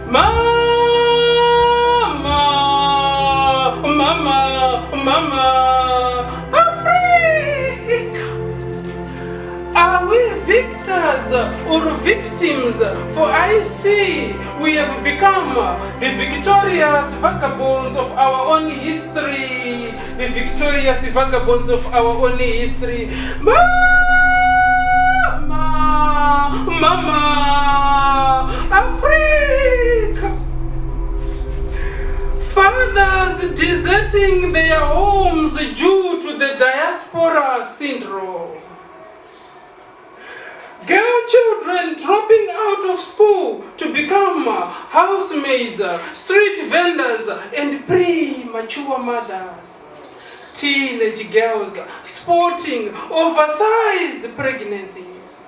Mama, mama, mama, Africa. Are we victors or victims? For I see we have become the victorious vagabonds of our own history. The victorious vagabonds of our own history. Mama, mama, Africa. Fathers deserting their homes due to the diaspora syndrome. Girl children dropping out of school to become housemaids, street vendors, and premature mothers. Teenage girls sporting oversized pregnancies.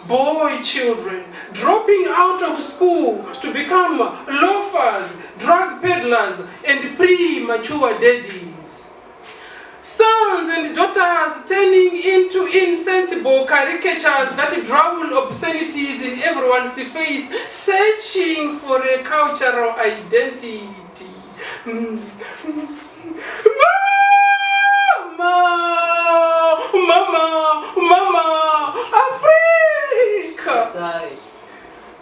Boy children dropping out of school to become loafers, drug peddlers, and premature daddies. Sons and daughters turning into insensible caricatures that drown obscenities in everyone's face, searching for a cultural identity. Mama, mama, mama, Africa.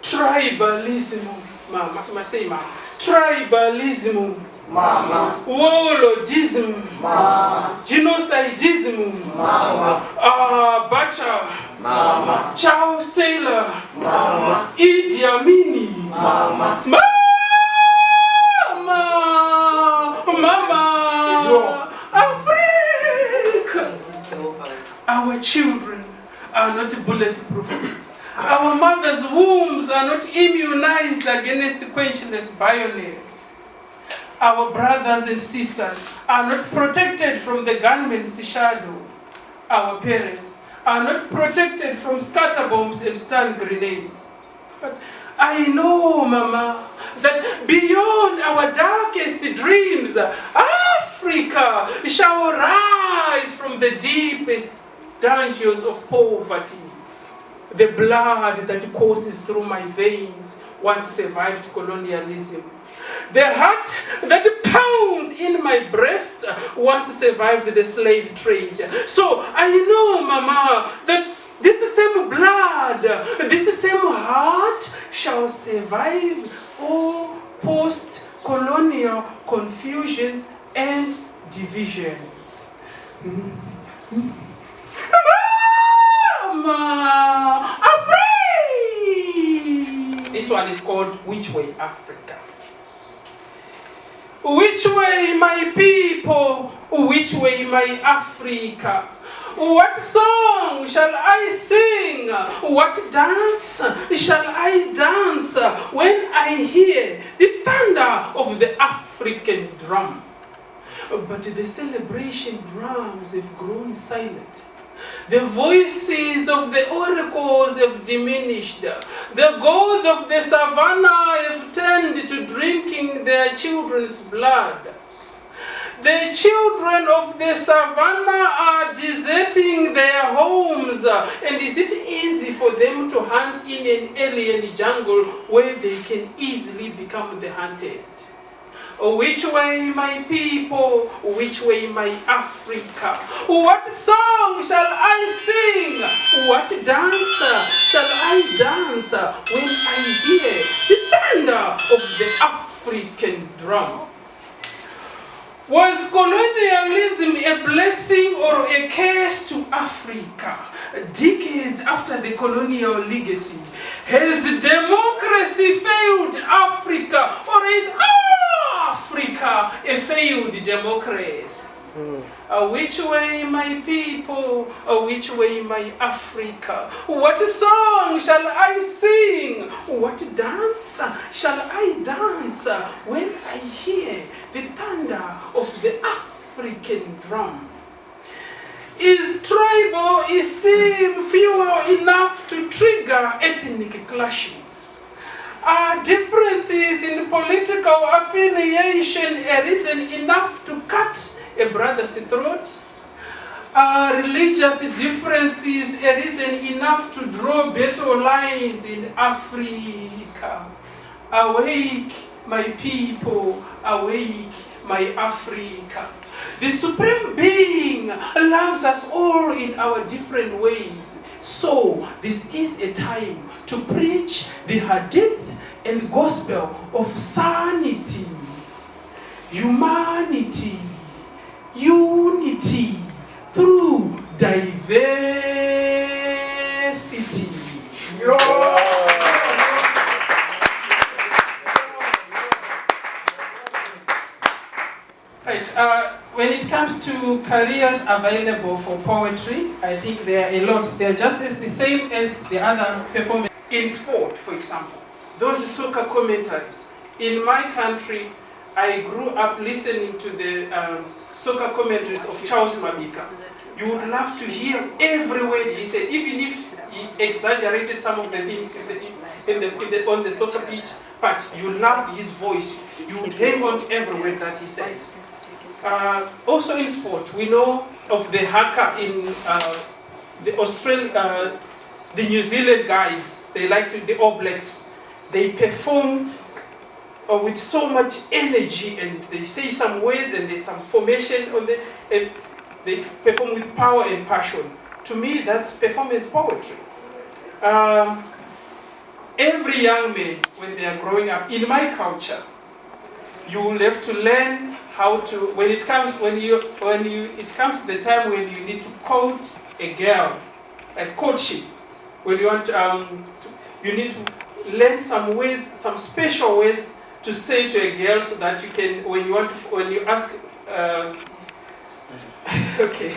Tribalism, mama, I must say, mama. Tribalism. Mama. Warlordism. Mama. Genocidism. Mama. Bacha. Mama. Charles Taylor. Mama. Idi Amin. Mama. Mama. Mama. Africa. Our children are not bulletproof. Our mothers' wombs are not immunized against quenchless bayonets. Our brothers and sisters are not protected from the gunman's shadow. Our parents are not protected from scatter bombs and stun grenades. But I know, Mama, that beyond our darkest dreams, Africa shall rise from the deepest dungeons of poverty. The blood that courses through my veins once survived colonialism. The heart that pounds in my breast once survived the slave trade. So I know, Mama, that this same blood, this same heart shall survive all post-colonial confusions and divisions. Mama, Africa! This one is called Which Way Africa? Which way my people, which way my Africa? What song shall I sing? What dance shall I dance when I hear the thunder of the African drum? But the celebration drums have grown silent. The voices of the oracles have diminished. The gods of the savannah have turned to drinking their children's blood. The children of the savannah are deserting their homes. And is it easy for them to hunt in an alien jungle where they can easily become the hunted? Which way my people, which way my Africa? What song shall I sing? What dance shall I dance when I hear the thunder of the African drum? Was colonialism a blessing or a curse to Africa? Decades after the colonial legacy, has democracy failed Africa, or is Africa a failed democracy? Which way my people, which way my Africa? What song shall I sing? What dance shall I dance when I hear the thunder of the African drum? Is tribal esteem fuel enough to trigger ethnic clashes? Are differences in political affiliation a reason enough to cut a brother's throat? Are religious differences a reason enough to draw battle lines in Africa? awake, my people, awake, my Africa. The Supreme Being loves us all in our different ways. So, this is a time to preach the hadith and gospel of sanity, humanity, unity through diversity. Right. When it comes to careers available for poetry, I think there are a lot. They are just as the same as the other performance. In sport, for example, those soccer commentaries. In my country, I grew up listening to the soccer commentaries of Charles Mabika. You would love to hear every word he said, even if he exaggerated some of the things on the soccer pitch, but you loved his voice. You would hang on to every word that he says. Also in sport, we know of the haka in the New Zealand guys. They like to, the All Blacks. They perform with so much energy, and they say some words, and there's some formation on the, and they perform with power and passion. To me, that's performance poetry. Every young man, when they are growing up, in my culture, you will have to learn how to, when it comes to the time when you need to court a girl, like courtship, when you want you need to learn some ways, some special ways to say to a girl, so that you can, when you ask, okay,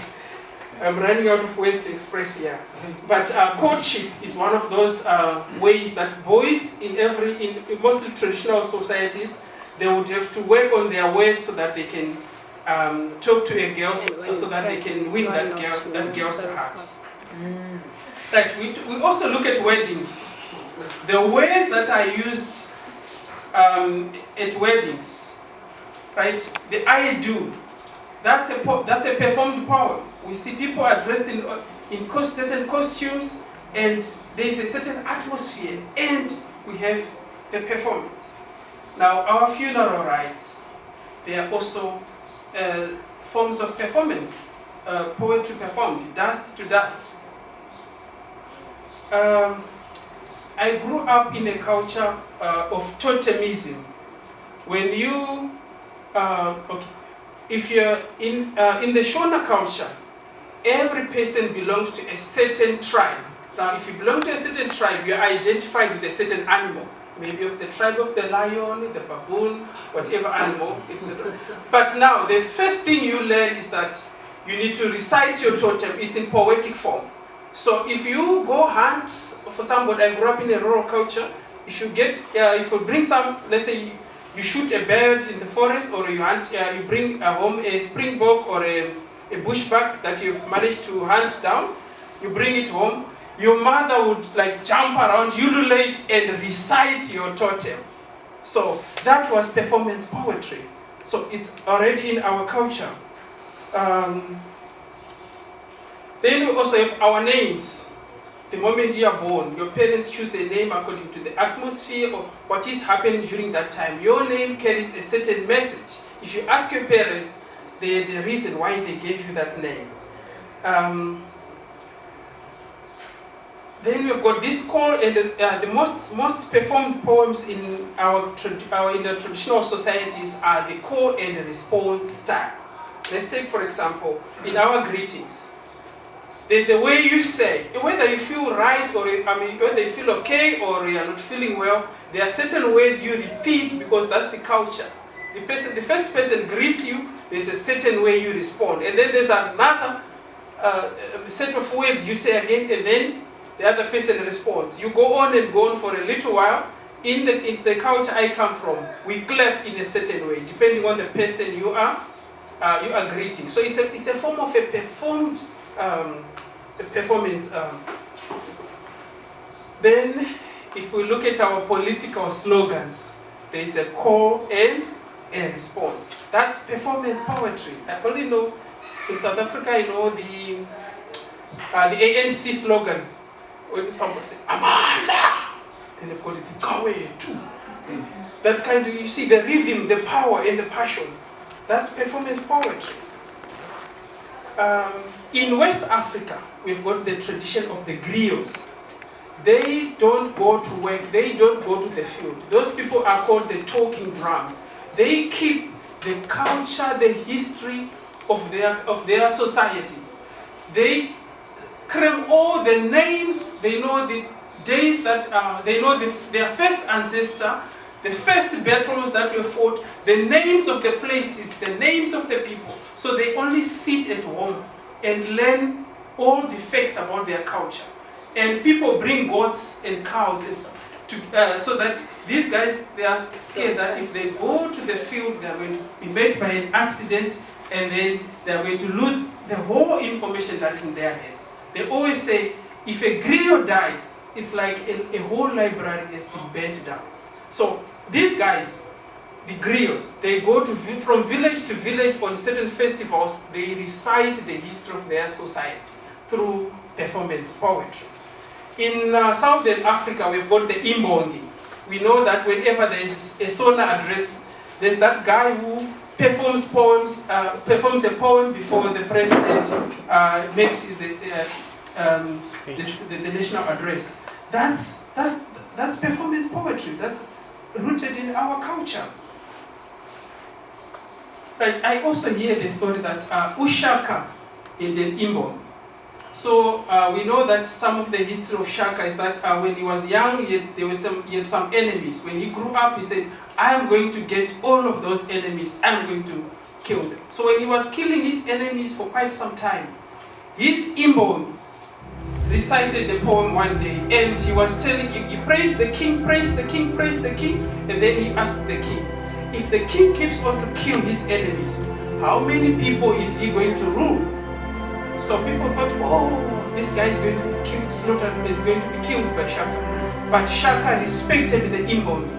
I'm running out of ways to express here. But courtship is one of those ways that boys in mostly traditional societies, they would have to work on their words so that they can talk to a girl, so that they can win that girl's heart. Right. We also look at weddings. The words that are used at weddings, right? The I do. That's a performed poem. We see people are dressed in certain costumes, and there is a certain atmosphere, and we have the performance. Now, our funeral rites, they are also forms of performance, poetry performed, dust to dust. I grew up in a culture of totemism. When you, if you're in the Shona culture, every person belongs to a certain tribe. Now, if you belong to a certain tribe, you're identified with a certain animal. Maybe of the tribe of the lion, the baboon, whatever animal. But now, the first thing you learn is that you need to recite your totem. It's in poetic form. So if you go hunt for somebody, I grew up in a rural culture, if you bring some, let's say you shoot a bird in the forest, or you hunt, you bring home a springbok or a bushbuck that you've managed to hunt down, you bring it home, your mother would like jump around, ululate, and recite your totem. So that was performance poetry. So it's already in our culture. Then we also have our names. The moment you are born, your parents choose a name according to the atmosphere or what is happening during that time. Your name carries a certain message. If you ask your parents, the reason why they gave you that name. Then we've got this call, and the most performed poems in our traditional societies are the call and response style. Let's take, for example, in our greetings. There's a way you say, whether you feel right or whether you feel okay or you are not feeling well, there are certain words you repeat because that's the culture. The first person greets you, there's a certain way you respond. And then there's another set of words you say again, and then the other person responds. You go on and go on for a little while. In the culture I come from, we clap in a certain way, depending on the person you are greeting. So it's a form of a performed performance. Then, if we look at our political slogans, there is a call and a response. That's performance poetry. I only know in South Africa, I know the ANC slogan. When someone says, Amanda, and they've got the Gawe too. That kind of, you see the rhythm, the power, and the passion. That's performance poetry. In West Africa, we've got the tradition of the griots. They don't go to work, they don't go to the field. Those people are called the talking drums. They keep the culture, the history of their society. They cram all the names, they know the days that, they know their first ancestor, the first battles that were fought, the names of the places, the names of the people. So they only sit at home and learn all the facts about their culture. And people bring goats and cows and stuff so that these guys, they are scared that if they go to the field, they are going to be met by an accident, and then they are going to lose the whole information that is in their heads. They always say, if a griot dies, it's like a whole library has been burnt down. So these guys, the griots, they go from village to village on certain festivals. They recite the history of their society through performance poetry. In Southern Africa, we've got the Imbongi. We know that whenever there is a Sona address, there's that guy who performs a poem before the president makes the national address. That's performance poetry. That's rooted in our culture. But I also hear the story that Ushaka is an Imbongi. So we know that some of the history of Shaka is that when he was young, he had some enemies. When he grew up, he said, I am going to get all of those enemies, I'm going to kill them. So when he was killing his enemies for quite some time, his Imbongi recited the poem one day, and he was telling, he praised the king, praised the king, praised the king, and then he asked the king, if the king keeps on to kill his enemies, how many people is he going to rule? So people thought, oh, this guy is going to be killed, is going to be killed by Shaka. But Shaka respected the Imbongi.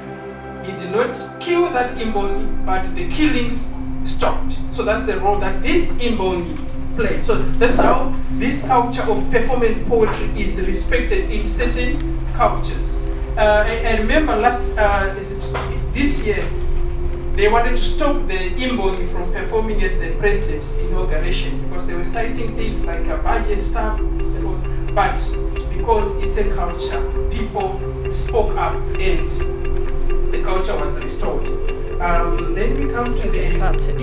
He did not kill that Imbongi, but the killings stopped. So that's the role that this Imbongi played. So that's how this culture of performance poetry is respected in certain cultures. I remember this year, they wanted to stop the Imbongi from performing at the president's inauguration because they were citing things like budget stuff. But because it's a culture, people spoke up and the culture was restored. Then we come to the... Cut it.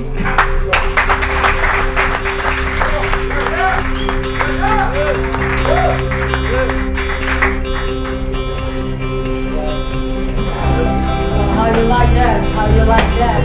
How you like that? How you like that?